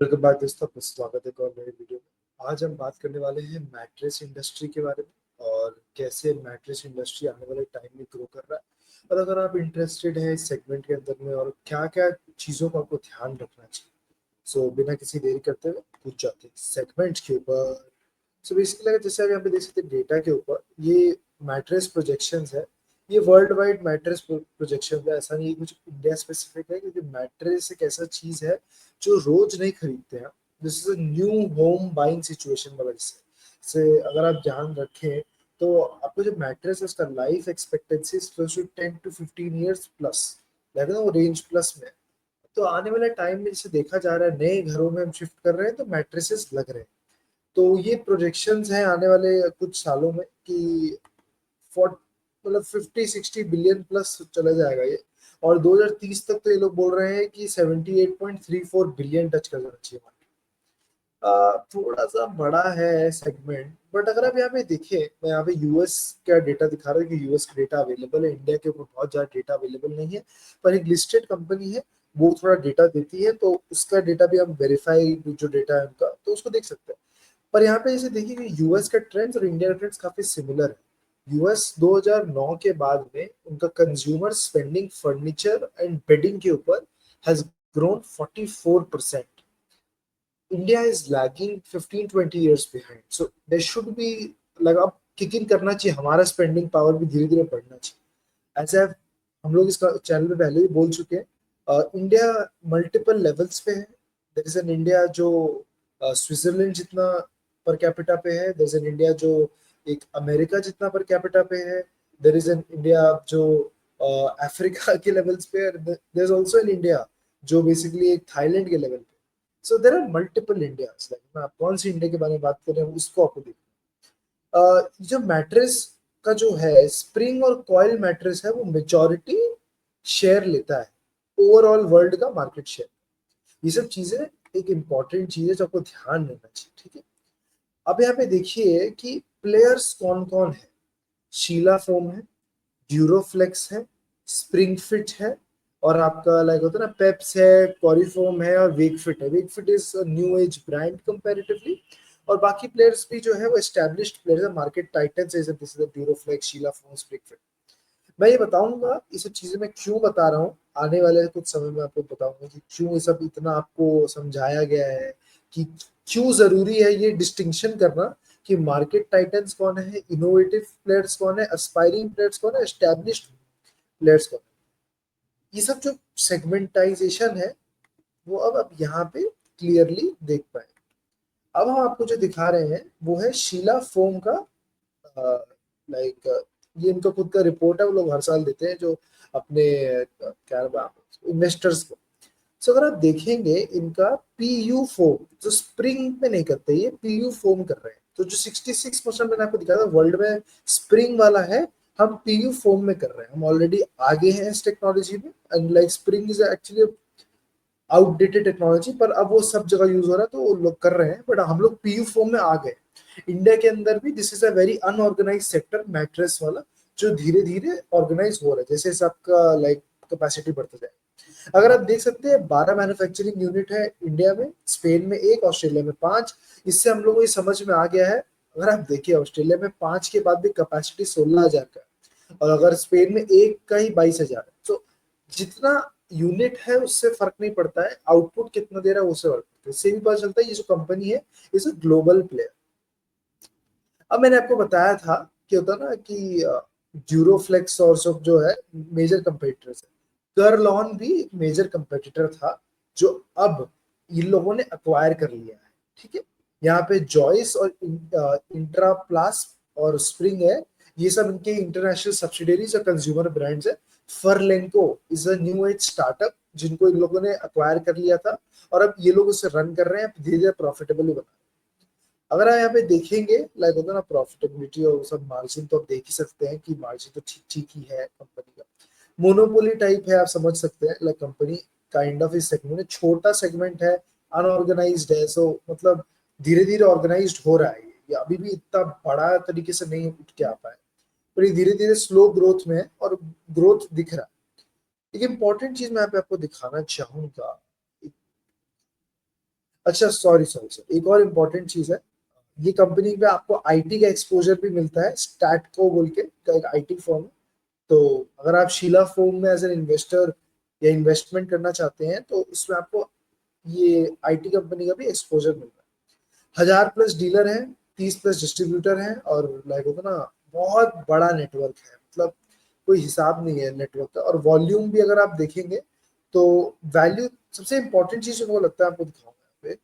Welcome back दोस्तों, आपका स्वागत है एक और नए वीडियो में। आज हम बात करने वाले हैं मैट्रेस इंडस्ट्री के बारे में और कैसे मैट्रेस इंडस्ट्री आने वाले टाइम में ग्रो कर रहा है। और अगर आप इंटरेस्टेड हैं इस सेगमेंट के अंदर में और क्या क्या चीज़ों का आपको ध्यान रखना चाहिए, सो बिना किसी देरी करते हुए पूछ जाते हैं सेगमेंट के ऊपर। सो बेसिकली जैसे आप यहाँ पे देख सकते हैं डेटा के ऊपर, ये मैट्रेस प्रोजेक्शंस है। ये वर्ल्ड वाइड मैट्रेस प्रोजेक्शन है, ऐसा नहीं है कुछ इंडिया स्पेसिफिक है, क्योंकि मैट्रेस एक ऐसा चीज है जो रोज नहीं खरीदते हैं। This is a new home buying situation वाला से अगर आप ध्यान रखें तो आपको जो मैट्रेस है उसका life expectancy close to 10 to 15 years plus, लगे ना वो रेंज प्लस में। तो आने वाले टाइम में जैसे देखा जा रहा है नए घरों में हम शिफ्ट कर रहे हैं तो मैट्रेसेस लग रहे हैं। तो ये प्रोजेक्शंस हैं आने वाले कुछ सालों में कि 40 मतलब 50-60 बिलियन प्लस चला जाएगा ये। और 2030 तक तो ये लोग बोल रहे हैं कि 78.34 बिलियन टच कर जाना चाहिए मार्केट। थोड़ा सा बड़ा है सेगमेंट, बट अगर आप यहाँ पे देखें, मैं यहाँ पे यूएस का डेटा दिखा रहा हूँ कि यूएस का डेटा अवेलेबल है, इंडिया के ऊपर बहुत ज्यादा डेटा अवेलेबल नहीं है। पर एक लिस्टेड कंपनी है, वो थोड़ा डेटा देती है, तो उसका डेटा भी हम वेरीफाई जो डेटा है उनका, तो उसको देख सकते हैं। पर यहाँ पे जैसे देखिए कि यूएस का ट्रेंड्स और इंडिया का ट्रेंड्स काफी सिमिलर है। यूएस 2009 के बाद में उनका consumer spending furniture and bedding के ऊपर has grown 44%। India is lagging 15-20 years behind, so there should be लगा अब किक इन करना चाहिए, हमारा स्पेंडिंग पावर भी धीरे धीरे बढ़ना चाहिए। ऐसे हम लोग इसका चैनल पे पहले भी बोल चुके हैं, इंडिया मल्टीपल लेवल्स पे है। देयर इज एन इंडिया जो स्विट्जरलैंड जितना पर कैपिटा पे है, देयर इज एन इंडिया जो एक अमेरिका जितना पर कैपिटा पे है, देयर इज एन इंडिया जो अफ्रीका के लेवल्स पे है, there is also an India जो बेसिकली एक थाईलैंड के लेवल पे। So there are multiple Indias, like आप कौन सी इंडिया के बारे में बात कर रहे हैं उसको आपको जो मैट्रेस का जो है स्प्रिंग और कॉइल मैट्रेस है, वो मेजॉरिटी शेयर लेता है ओवरऑल वर्ल्ड का मार्केट शेयर। ये सब चीजें एक इंपॉर्टेंट चीज है जो आपको ध्यान रखना चाहिए, ठीक है। अब यहाँ पे देखिए कि प्लेयर्स कौन कौन है। शीला फोम है, ड्यूरोफ्लेक्स है, स्प्रिंग फिट है, और आपका लाइक होता है ना पेप्स है, कॉरिफोम है, और वेकफिट है। Wakefit is new age brand comparatively. और बाकी प्लेयर्स भी जो है वो एस्टेब्लिश्ड प्लेयर्स है, मार्केट टाइटन्स है, जैसे Duroflex, Sheela Foam, Spring Fit. मैं ये बताऊंगा ये सब चीजें मैं क्यों बता रहा हूँ, आने वाले कुछ समय में आपको बताऊंगा कि क्यों ये सब इतना आपको समझाया गया है, कि क्यों जरूरी है ये डिस्टिंक्शन करना कि मार्केट टाइटन्स कौन है, इनोवेटिव प्लेयर्स कौन है, एस्पायरिंग प्लेयर्स कौन है, एस्टेब्लिश्ड प्लेयर्स कौन है। ये सब जो सेगमेंटाइजेशन है वो अब आप यहाँ पे क्लियरली देख पाए। अब हम आपको जो दिखा रहे हैं वो है शीला फोम का, लाइक ये इनका खुद का रिपोर्ट है, वो लोग हर साल देते हैं जो अपने क्या इन्वेस्टर्स को। सो अगर आप देखेंगे इनका पीयू फोम जो स्प्रिंग में नहीं करते, ये पीयू फोम कर रहे हैं। तो जो 66% मैंने आपको दिखाया था वर्ल्ड में स्प्रिंग वाला है, हम पीयू फोम में कर रहे हैं। हम ऑलरेडी आगे हैं इस टेक्नोलॉजी में, and like spring is actually outdated technology, पर अब वो सब जगह यूज हो रहा है तो वो लोग कर रहे हैं, बट हम लोग पीयू फोम में आ गए। इंडिया के अंदर भी this is a very unorganised sector mattress वाला, जो धीरे धीरे ऑर्गेनाइज हो रहा है जैसे जैसे आपका लाइक कैपेसिटी बढ़ता जाए। अगर आप देख सकते हैं 12 मैन्युफैक्चरिंग यूनिट है इंडिया में, स्पेन में एक, ऑस्ट्रेलिया में 5। इससे हम लोगों को ये समझ में आ गया है, अगर आप देखिए ऑस्ट्रेलिया में 5 के बाद भी कैपेसिटी 16,000 का है, और अगर स्पेन में एक का ही 22,000 है। तो जितना यूनिट है उससे फर्क नहीं पड़ता है, आउटपुट कितना दे रहा है उससे फर्क पड़ता है। इससे भी पता चलता है ये जो कंपनी है इज अ ग्लोबल प्लेयर। अब मैंने आपको बताया था कि होता ना कि ड्यूरोफ्लेक्स और सब जो है मेजर कंपेटिटर्स है। करलॉन भी एक मेजर कंपेटिटर था जो अब इन लोगों ने अक्वायर कर लिया है, ठीक है। यहाँ पे जॉइस और इंट्राप्लास और स्प्रिंग है, ये सब इनके इंटरनेशनल सब्सिडरीज और कंज्यूमर ब्रांड्स है। Furlenco is a new age startup जिनको इन लोगों ने अक्वायर कर लिया था, और अब ये लोग उसे रन कर रहे हैं, धीरे धीरे प्रॉफिटेबल बना। अगर आप यहाँ पे देखेंगे लाइक होता है ना प्रॉफिटेबिलिटी और सब मार्जिन, तो आप देख ही सकते हैं कि मार्जिन तो ठीक ठीक ही है कंपनी का। मोनोपोली टाइप है, आप समझ सकते हैं, लाइक कंपनी काइंड ऑफ इस सेगमेंट है, छोटा सेगमेंट है, अनऑर्गेनाइज्ड है। सो मतलब धीरे धीरे ऑर्गेनाइज्ड हो रहा है ये अभी भी इतना बड़ा तरीके से नहीं उठ के आ पाए, पर ये धीरे धीरे स्लो ग्रोथ में है और ग्रोथ दिख रहा है। एक इंपॉर्टेंट चीज मैं यहाँ पे आपको दिखाना चाहूंगा, अच्छा सॉरी सॉरी सर, एक और इम्पोर्टेंट चीज है, ये कंपनी में आपको आईटी का एक्सपोजर भी मिलता है, स्टैटको बोल के का एक आईटी फर्म है। तो अगर आप शीला फोम में एज एन इन्वेस्टर या इन्वेस्टमेंट करना चाहते हैं तो उसमें आपको ये आईटी कंपनी का भी एक्सपोजर मिल रहा है। 1000+ डीलर हैं, 30+ डिस्ट्रीब्यूटर हैं, और लाइक होता ना, बहुत बड़ा नेटवर्क है, मतलब कोई हिसाब नहीं है नेटवर्क का। और वॉल्यूम भी अगर आप देखेंगे तो वैल्यू, सबसे इंपॉर्टेंट चीज जो मुझे लगता है आपको दिखाऊंगा यहाँ पे,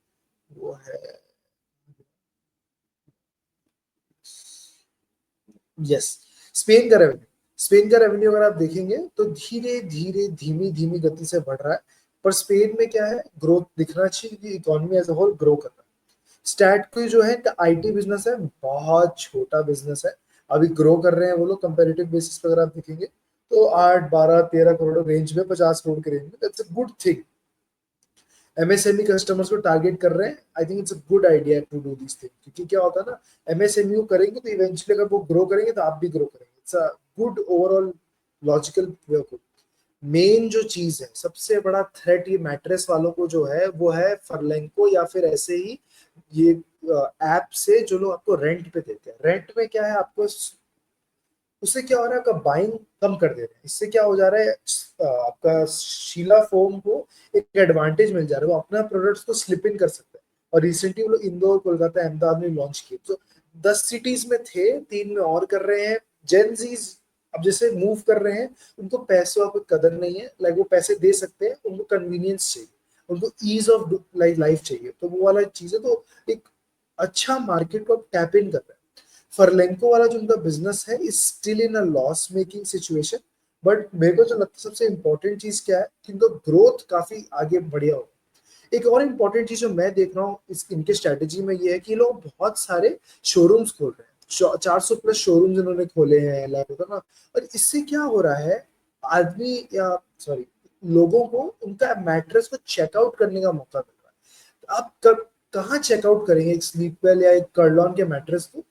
वो है, यस, स्पेन का रेवेन्यू। स्पेन का रेवेन्यू अगर आप देखेंगे तो धीरे धीरे धीमी धीमी गति से बढ़ रहा है, पर स्पेन में क्या है, ग्रोथ दिखना चाहिए कि economy as a whole grow कर रहा है। स्टैट को जो है आईटी बिजनेस है, बहुत छोटा बिजनेस है, अभी ग्रो कर रहे हैं वो लोग कंपेरेटिव बेसिस पे अगर आप देखेंगे तो 8 12 13 करोड़ रेंज में, 50 करोड़ के रेंज में, that's a good thing. MSME customers को टारगेट कर रहे हैं, I think it's a good idea to do this thing, क्योंकि क्या होता है ना, एमएसएमयू करेंगे तो इवेंचुअली अगर वो ग्रो करेंगे तो आप भी ग्रो करेंगे, it's a good overall logical way. Main जो चीज है, सबसे बड़ा थ्रेट ये मैट्रेस वालों को जो है वो है फरलेंको, या फिर ऐसे ही ये ऐप से जो लोग आपको रेंट पे देते हैं। रेंट में क्या है, आपको उससे क्या हो रहा है, आपका बाइंग कम कर दे रहे हैं। इससे क्या हो जा रहा है, आपका शीला फोम को एक एडवांटेज मिल जा रहा है, वो अपना प्रोडक्ट्स को स्लिप इन कर सकते हैं। और रिसेंटली वो लोग इंदौर, कोलकाता, अहमदाबाद में लॉन्च किए, तो 10 सिटीज में थे, 3 में और कर रहे हैं। जेनजीज अब जैसे मूव कर रहे हैं, उनको पैसों का कोई कदर नहीं है, लाइक वो पैसे दे सकते हैं, उनको कन्वीनियंस चाहिए, उनको ईज ऑफ लाइफ चाहिए, तो वो वाला चीज है। तो एक अच्छा मार्केट को टैप इन कर रहा है। फरलेंको वाला जो उनका बिजनेस है is still in a loss making situation, but मेरे को जो लगता है सबसे इंपॉर्टेंट चीज क्या है कि इनका ग्रोथ काफी आगे बढ़िया हो। एक और इम्पोर्टेंट चीज जो मैं देख रहा हूँ इस इनके स्ट्रेटेजी में ये है कि ये लोग बहुत सारे शोरूम्स खोल रहे हैं, 400+ शोरूम्स इन्होंने खोले हैं, लाइक होता है ना। और इससे क्या हो रहा है, आदमी या सॉरी लोगों को उनका मैट्रेस को चेकआउट करने का मौका मिल रहा है। आप कहाँ चेकआउट करेंगे एक स्लीपवेल या एक कर्लॉन के मैट्रेस को,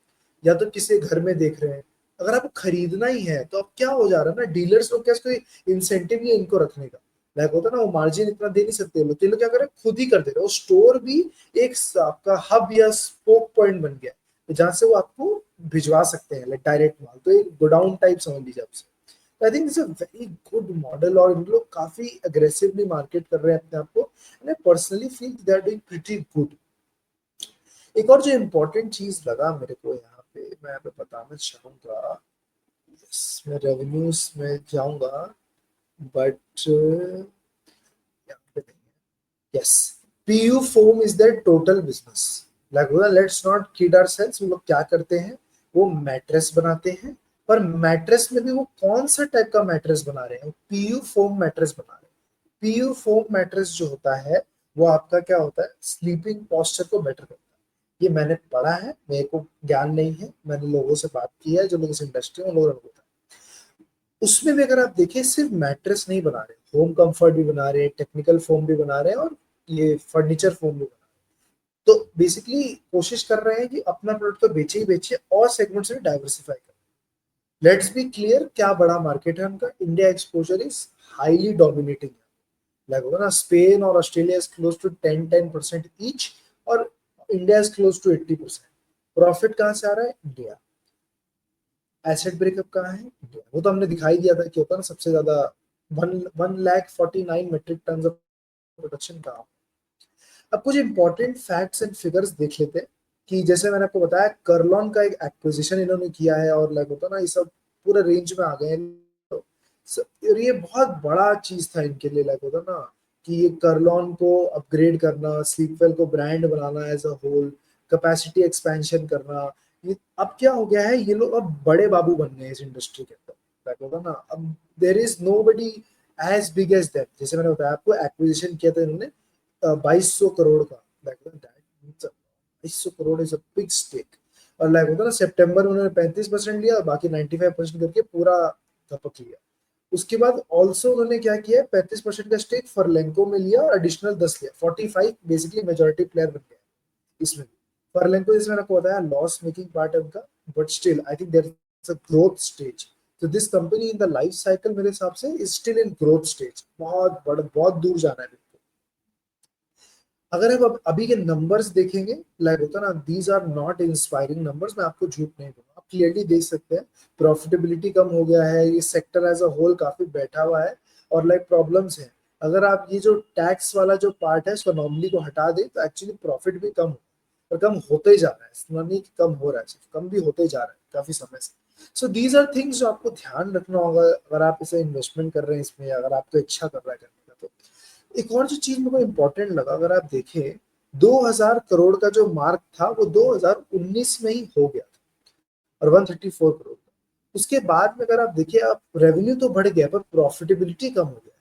या तो किसी घर में देख रहे हैं। अगर आपको खरीदना ही है तो अब क्या हो जा रहा है ना, डीलर्स लोग क्या, कोई इंसेंटिव नहीं है इनको रखने का, लाइक होता है ना, वो मार्जिन इतना दे नहीं सकते लोग, तो ये लोग क्या कर रहे हैं, खुद ही कर दे रहे हैं। वो स्टोर भी एक आपका हब या स्पोक पॉइंट बन गया है, जहां से वो आपको भिजवा सकते हैं, लाइक डायरेक्ट माल, तो एक गोडाउन टाइप समझ लीजिए आपसे। आई think it's a very good model, और इन लोग काफी अग्रेसिवली मार्केट कर रहे हैं अपने आप को, and I personally feel they are doing pretty good. एक और जो इम्पोर्टेंट चीज लगा मेरे को यहाँ पे, मैं यहाँ पे बताना चाहूंगा, yes, मैं रेवेन्यूज में जाऊंगा, बट यहाँ पे नहीं है। Yes, PU foam is there total business, like let's not kid ourselves, वो लोग क्या करते हैं, वो मैट्रेस बनाते हैं। पर मैट्रेस में भी वो कौन सा टाइप का मैट्रेस बना रहे हैं, पीयू फोम मैट्रेस बना रहे हैं। पीयू फोम मैट्रेस जो होता है वो आपका क्या होता है, स्लीपिंग पोस्चर को बेटर करता है। ये मैंने पढ़ा है, मेरे को ज्ञान नहीं है, मैंने लोगों से बात की है जो लोग इस इंडस्ट्री में, लोगों ने बताया। उसमें भी अगर आप देखें, सिर्फ मैट्रेस नहीं बना रहे, होम कंफर्ट भी बना रहे हैं, टेक्निकल फोम भी बना रहे हैं, और ये फर्नीचर फोम भी बना रहे हैं। तो बेसिकली कोशिश कर रहे हैं कि अपना प्रोडक्ट तो बेचे ही बेचे, और सेगमेंट से डाइवर्सिफाई करें। लेट्स बी क्लियर, क्या बड़ा मार्केट है उनका, India exposure is highly dominating, like होगा ना, स्पेन और Australia is close to 10% each, और India is close to 80%। Profit कहाँ से आ रहा है, इंडिया। एसेट ब्रेकअप कहाँ है, इंडिया। वो तो हमने दिखाई दिया था कि होता है ना, सबसे ज्यादा 1,49 मेट्रिक टन ऑफ प्रोडक्शन का। अब कुछ इंपॉर्टेंट फैक्ट्स एंड फिगर्स देख लेते हैं, कि जैसे मैंने आपको बताया, करलॉन का एक एक्विजिशन इन्होंने किया है, और लाइक होता है ना, ये सब पूरे रेंज में आ गए हैं। और ये बहुत बड़ा चीज था इनके लिए, लाइक होता ना, कि ये करलॉन को अपग्रेड करना, स्लीपवेल को ब्रांड बनाना as a whole, capacity expansion करना। ये अब क्या हो गया है, ये लोग अब बड़े बाबू बन गए इस इंडस्ट्री के अंदर, लाइक होता ना, अब there is nobody as big as that. जैसे मैंने बताया आपको, एक्विजिशन किया था इन्होंने 2200 करोड़ का, like 2200 crore is a big stake. और लाइक होता ना, सितंबर में उन्होंने 35% लिया, और बाकी 95% करके पूरा धपक लिया। उसके बाद ऑल्सो उन्होंने क्या किया, 35% का स्टेक फरलेंको में लिया, और एडिशनल 10 लिया, 45 बेसिकली मेजोरिटी प्लेयर बन गया इसमें। फरलेंको, जैसे मैंने आपको बताया, लॉस मेकिंग पार्ट है उनका, but still I think there is a growth stage. तो this company in the life cycle मेरे हिसाब से is still in growth stage, बहुत बड़ा, बहुत दूर जाना है। अगर आप अभी के नंबर्स देखेंगे, लाइक होता ना, these are not inspiring numbers, मैं आपको झूठ नहीं दूंगा, आप क्लियरली देख सकते हैं प्रॉफिटेबिलिटी कम हो गया है, ये सेक्टर एज अ होल काफी बैठा हुआ है और लाइक प्रॉब्लम्स है। अगर आप ये जो टैक्स वाला जो पार्ट है इसको नॉर्मली को हटा दे तो एक्चुअली प्रॉफिट भी कम और कम होते ही जा रहा है, इतना नहीं कि कम हो रहा है, सिर्फ कम भी होते ही जा रहा है काफी समय से। सो दीज आर थिंग्स जो आपको ध्यान रखना होगा अगर आप इसे इन्वेस्टमेंट कर रहे हैं इसमें, अगर आपको इच्छा कर रहा है करने का तो। एक और जो चीज मेरे को इम्पोर्टेंट लगा, अगर आप देखें 2000 करोड़ का जो मार्क था वो 2019 में ही हो गया था, और 134 करोड़ का। उसके बाद में अगर आप देखिए, आप रेवेन्यू तो बढ़ गया पर प्रॉफिटेबिलिटी कम हो गया।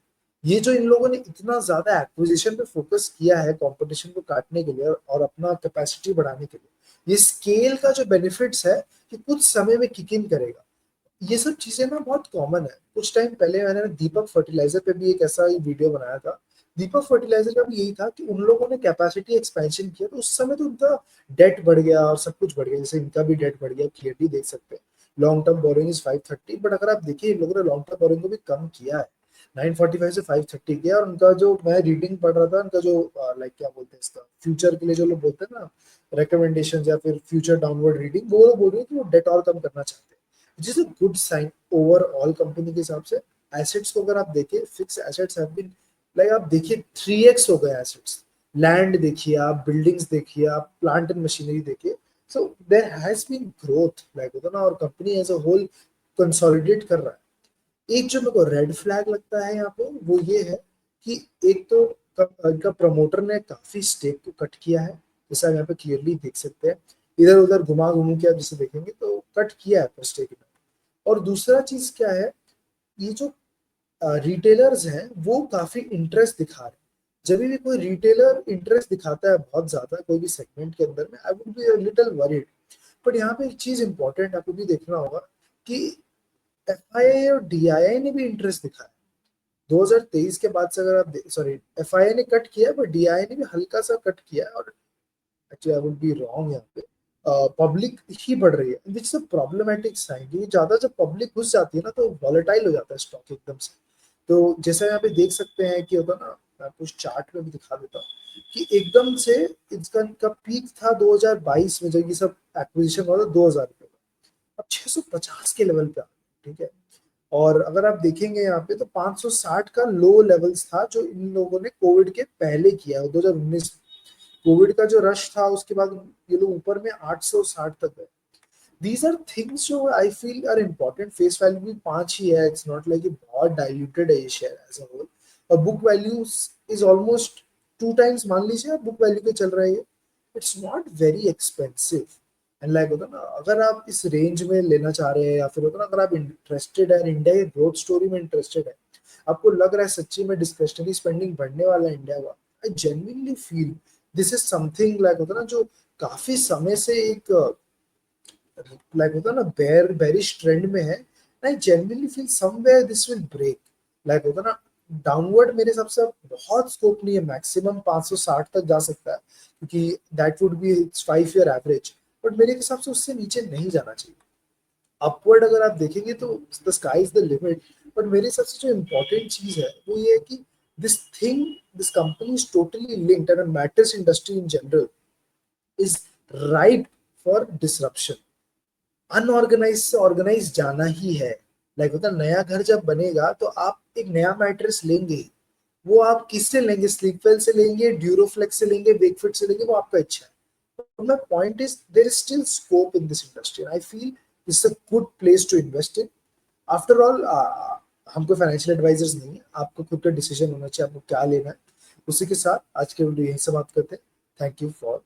ये जो इन लोगों ने इतना ज्यादा एक्विजिशन पे फोकस किया है कंपटीशन को काटने के लिए और अपना कैपेसिटी बढ़ाने के लिए, ये स्केल का जो बेनिफिट्स है कि कुछ समय में किक इन करेगा। ये सब चीजें ना बहुत कॉमन है। कुछ टाइम पहले मैंने दीपक फर्टिलाइजर पे भी एक ऐसा ही वीडियो बनाया था। दीपक फर्टिलाइजर का भी यही था कि उन लोगों ने कैपेसिटी एक्सपेंशन किया तो उस समय तो उनका डेट बढ़ गया और सब कुछ बढ़ गया, जैसे इनका भी डेट बढ़ गया, क्लियरली देख सकते हैं। Long term borrowing is 530, but अगर आप देखिए इन लोगों ने लॉन्ग टर्म बोरिंग को भी कम किया है, 945 से 530 किया। और उनका जो मैं रीडिंग पढ़ रहा था, उनका जो लाइक क्या बोलते हैं इसका, फ्यूचर के लिए जो लोग बोलते हैं ना रिकमेंडेशन या फिर फ्यूचर डाउनवर्ड रीडिंग, वो लोग बोल रहे हैं कि वो डेट और कम करना चाहते हैं, which is a good sign overall company के हिसाब से। एसेट्स को अगर आप देखिए, fix assets have been like, आप देखिए 3x हो गए एसेट्स। लैंड देखिए आप, बिल्डिंग्स देखिए आप, प्लांट एंड मशीनरी देखिए। So there has been growth like होता ना, और company as a whole consolidate कर रहा है। एक जो मेरे को रेड फ्लैग लगता है यहाँ पे वो ये है कि एक तो इनका प्रमोटर ने काफी स्टेक को कट किया है, जैसा आप यहाँ पे क्लियरली देख सकते हैं। इधर उधर घुमा घुमू के आप जिसे देखेंगे तो कट किया है स्टेक। और दूसरा चीज क्या है, ये जो रिटेलर्स हैं वो काफी इंटरेस्ट दिखा रहे हैं। जब भी कोई रिटेलर इंटरेस्ट दिखाता है बहुत ज्यादा कोई भी सेगमेंट के अंदर में, आई would be little worried. But यहाँ पे एक चीज इंपॉर्टेंट आपको भी देखना होगा कि एफआईआई और डीआईआई ने भी इंटरेस्ट दिखाया 2023 के बाद से। अगर आप सॉरी, एफआईआई ने कट किया बट डीआईआई ने भी हल्का सा कट किया है। और actually I would be wrong यहाँ पे, पब्लिक ही बढ़ रही है, which is a problematic sign, क्योंकि ज्यादा जब पब्लिक घुस जाती है ना तो वॉलेटाइल हो जाता है स्टॉक एकदम से। तो जैसा यहाँ पे देख सकते हैं कि होता ना, मैं कुछ चार्ट में भी दिखा देता हूँ कि एकदम से इसका का पीक था 2022 में जब ये सब एक्विजिशन हुआ था 2000 रुपये का, अब 650 के लेवल पे आ गया, ठीक है। और अगर आप देखेंगे यहाँ पे तो 560 का लो लेवल्स था जो इन लोगों ने कोविड के पहले किया है 2019। कोविड का जो रश था उसके बाद ये लोग ऊपर में 860 तक गए। दीज आर थिंग्स जो I feel are important. Face value भी 5 ही है, इट्स नॉट लाइक बहुत डाइल्यूटेड है ये शेयर एज अ होल। और book value is almost 2 times, मान लीजिए आप बुक वैल्यू पे चल रहा है ये। It's not very expensive. And like होता ना, अगर आप इस रेंज में लेना चाह रहे हैं या फिर होता ना अगर आप इंटरेस्टेड है, इंडिया की ग्रोथ स्टोरी में इंटरेस्टेड है, आपको लग रहा है सच्ची में डिस्क्रिशनरी स्पेंडिंग बढ़ने वाला है इंडिया का, आई genuinely feel this is something like होता ना जो काफी समय से एक लाइक होता ना बेरिश ट्रेंड में है। I genuinely feel somewhere this will break. Like होता ना, डाउनवर्ड मेरे हिसाब से अब बहुत स्कोप नहीं है, मैक्सिमम 560 तक जा सकता है क्योंकि that would be 5 year average. But मेरे हिसाब से उससे नीचे नहीं जाना चाहिए। अपवर्ड अगर आप देखेंगे तो the sky is the limit. But मेरे हिसाब से जो इम्पोर्टेंट चीज है वो ये है कि this thing, this company is totally linked and mattress industry in general is right for disruption. Unorganised से ऑर्गेनाइज जाना ही है। लाइक होता है, नया घर जब बनेगा तो आप एक नया मैट्रेस लेंगे, वो आप किससे लेंगे, स्लीपवेल से लेंगे, ड्यूरोफ्लेक्स से लेंगे, वेकफिट से लेंगे, वो आपका इच्छा है। But my point is there is still scope in this industry and I feel this is a good place to invest in. After all, हम कोई फाइनेंशियल एडवाइजर्स नहीं है, आपको खुद का डिसीजन होना चाहिए आपको क्या लेना है। उसी के साथ आज के वीडियो यहीं समाप्त करते हैं। Thank you for